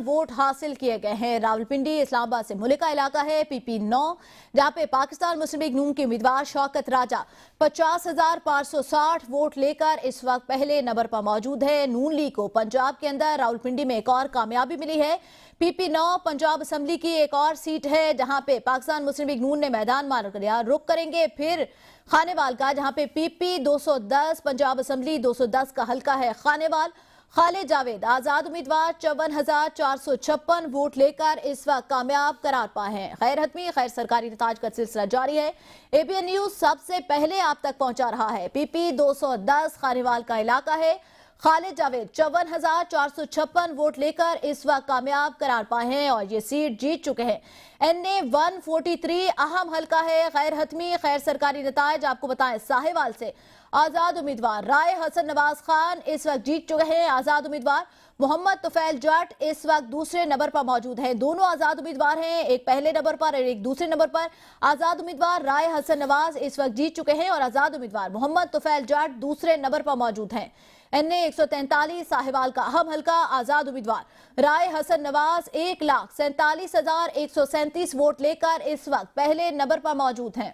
Vote हासिल किए गए हैं। रावलपिंडी इस्लामाबाद से मुल्का इलाका है, PP9, जहां पे पाकिस्तान मुस्लिम लीग नून के उम्मीदवार शौकत राजा 50,560 वोट लेकर इस वक्त पहले नंबर पर मौजूद है। नून लीग को पंजाब के अंदर रावलपिंडी में एक और कामयाबी मिली है। PP9 पंजाब असम्बली की एक और सीट है जहां पे पाकिस्तान मुस्लिम लीग नून ने मैदान मार रुख करेंगे। फिर खानेवाल का, जहां पे PP 210 पंजाब असम्बली 210 का हल्का है खानेवाल। खालिद जावेद आजाद उम्मीदवार 54,456 वोट लेकर इस वक्त कामयाब करार पाए हैं। खैर हतमी खैर सरकारी नताज का सिलसिला जारी है। ABN न्यूज सबसे पहले आप तक पहुंचा रहा है। PP 210 खानेवाल का इलाका है। खालिद जावेद 54,456 वोट लेकर इस वक्त कामयाब करार पाए हैं और ये सीट जीत चुके हैं। NA 143 अहम हल्का है। गैर हतमी खैर सरकारी नताज आपको बताएं, साहिवाल से आजाद उम्मीदवार राय हसन नवाज खान इस वक्त जीत चुके हैं। आजाद उम्मीदवार मोहम्मद तुफैल जट इस वक्त दूसरे नंबर पर मौजूद हैं। दोनों आजाद उम्मीदवार हैं, एक पहले नंबर पर और एक दूसरे नंबर पर। आजाद उम्मीदवार राय हसन नवाज इस वक्त जीत चुके हैं और आजाद उम्मीदवार मोहम्मद तुफैल जट दूसरे नंबर पर मौजूद हैं। NA 143 साहिवाल का अहम हल्का, आजाद उम्मीदवार राय हसन नवाज 1,47,137 वोट लेकर इस वक्त पहले नंबर पर मौजूद हैं।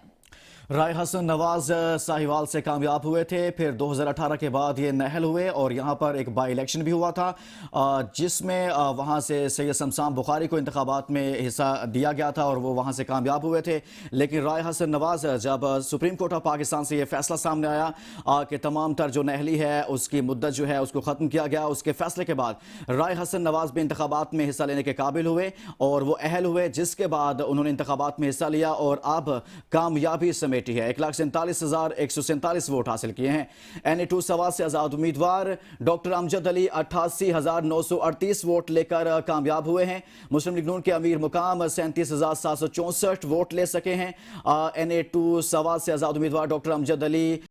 राय हसन नवाज साहिवाल से कामयाब हुए थे, फिर 2018 के बाद ये नहल हुए और यहाँ पर एक बाई इलेक्शन भी हुआ था जिसमें वहाँ से सैयद शमशान बुखारी को इंतखाबात में हिस्सा दिया गया था और वो वहाँ से कामयाब हुए थे। लेकिन राय हसन नवाज जब सुप्रीम कोर्ट ऑफ पाकिस्तान से ये फैसला सामने आया कि तमाम तर जो नहली है उसकी मुद्दत जो है उसको ख़त्म किया गया, उसके फैसले के बाद राय हसन नवाज भी इंतखाबात में हिस्सा लेने के काबिल हुए और वो अहल हुए, जिसके बाद उन्होंने इंतखाबात में हिस्सा लिया और अब कामयाबी समेत है। 1,47,147 वोट हासिल किए हैं। NA 2 से आजाद उम्मीदवार डॉक्टर अमजद अली 88,938 वोट लेकर कामयाब हुए हैं। मुस्लिम लीग नून के अमीर मुकाम 37,764 वोट ले सके हैं। NA 2 से आजाद उम्मीदवार डॉक्टर अमजद अली